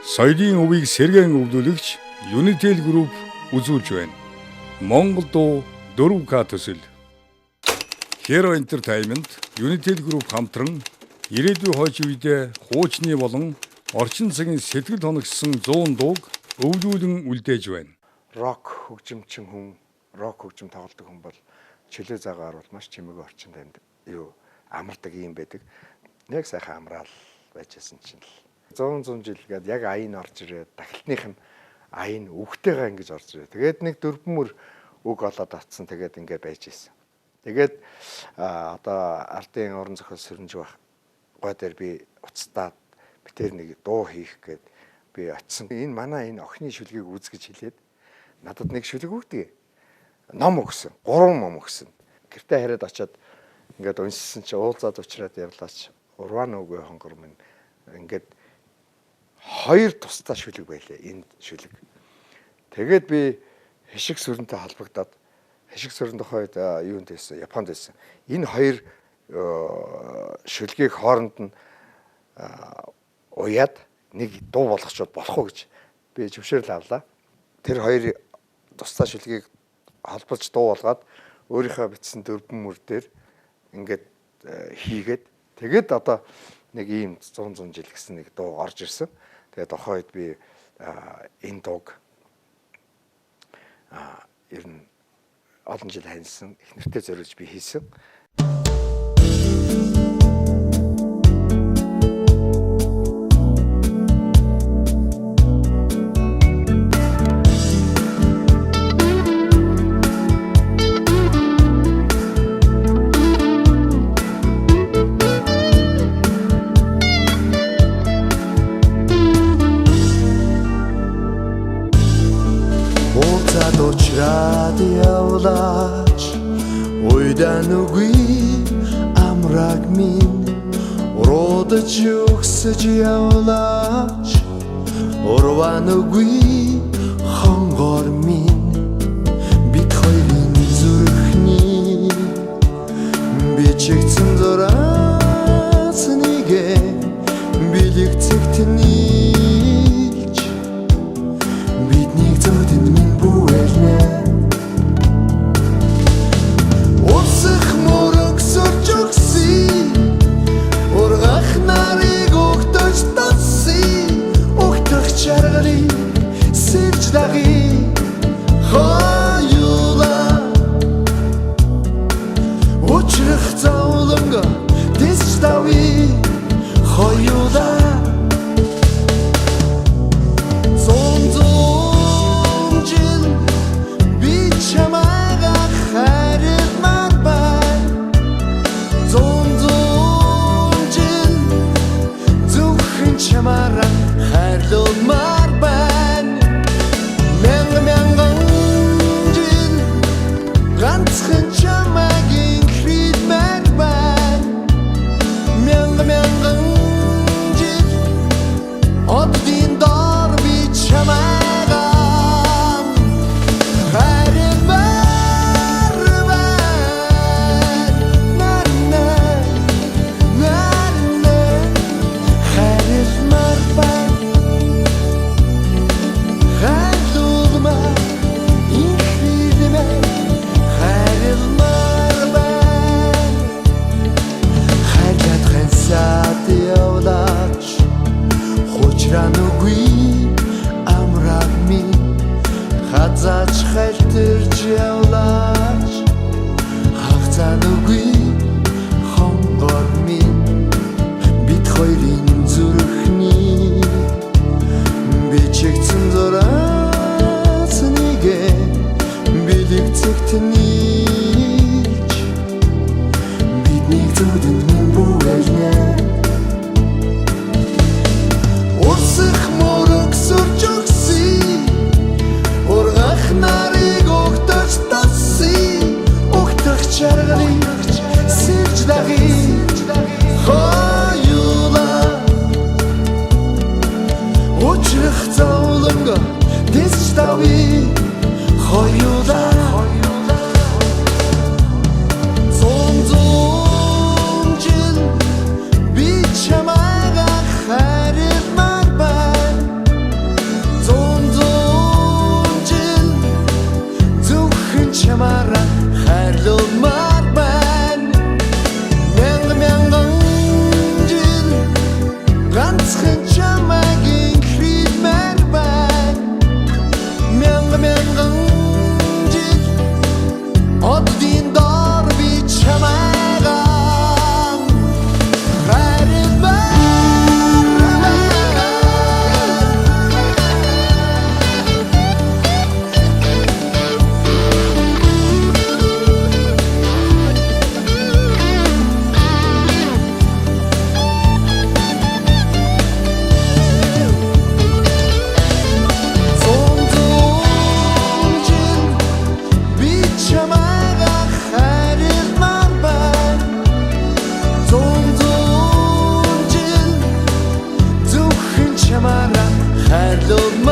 Соёлын өвийг сэргээн өвлүүлэгч Unitel Group үзүүлж байна. Монгол дуу 4К төсөл. Hero Entertainment, Unitel Group хамтран ирээдүйн хойч үедээ хуучны болон орчин цагийн сэтгэл хоногссон 100 дууг өвлүүлэн үлдээж байна. Рок хөгжимчин хүн, рок хөгжим тоглодог хүн бол чөлөө цагаар бол маш чимээгүй орчинд амардаг юм байдаг. Яг сайхан амраал байжсэн чинь л 100 жил гээд яг аян орж ирээд дахилтных нь аян үгтэйгээ ингэж орж ирээ. Тэгээд нэг дөрвөн үг олоод авцсан тэгээд ингэ байж исэн. Тэгээд одоо ардын орон зохиол сэрэмж байх гой дээр би уцтаад битэр нэг дуу хийх гээд би очисон. Энэ охины шүлгийг үзгэж хэлээд надад нэг шүлэг өгдөг. Ном өгсөн. 3 ном өгсөн. Гэртээ хараад очиод ингээд уншсан чи уулзаад уучраад явлаач. Урван үгүй хонгор минь ингээд 2 тусдаа шүлэг байлаа энэ шүлэг. Тэгээд би хишиг сүрэнтэй холбогдоод хишиг сүрэн тохойд юунд байсан? Японд байсан. Энэ 2 шүлгийг хооронд нь уяад нэг дуу болгочод болох уу гэж би зөвшөөрөл авлаа. Тэр 2 тусдаа шүлгийг холбож дуу болгоод өөрийнхөө бичсэн 4 мөр дээр ингээд хийгээд тэгээд одоо нэг ийм 100 жил гэсэн нэг дуу орж ирсэн. Тэгээд тохойд би энэ дууг ер нь олон жил хайсан их нэртэй зориулж би хийсэн. Очраад явлаач уйдан үгүй амраг минь уруудаж өгсөж явлаач урван үгүй хонгор минь бид хоёрын зүрхний бичигдсэн зураас нэгэ бэлэгцэгт нийлж биднийг зовдөд минь Усх морог соржокси ургах нарыг өгтөж тасси өгтөх чаргали сэрж даги хоёула учрах зауланга дэс дави хоёула хайрлуулна